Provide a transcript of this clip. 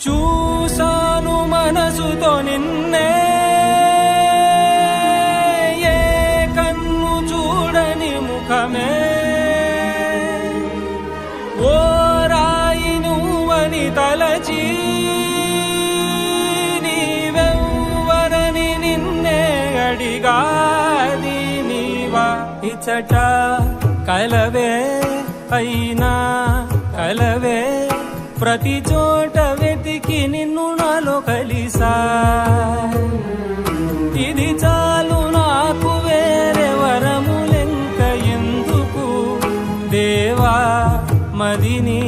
చూసాను మనసుతో నిన్నే, ఏ కన్ను చూడని ముఖమే, ఓ రాయి నువ్వని తలచి నీవెవ్వరని నిన్నే అడిగాది నీవా. ఇచ్చట కలవే అయినా కలవే, ప్రతి చోట వెతికి నిన్ను నాలో కలిసా. ఇది చాలు నాకు, వేరే వరములెంక ఎందుకు దేవా. మదిని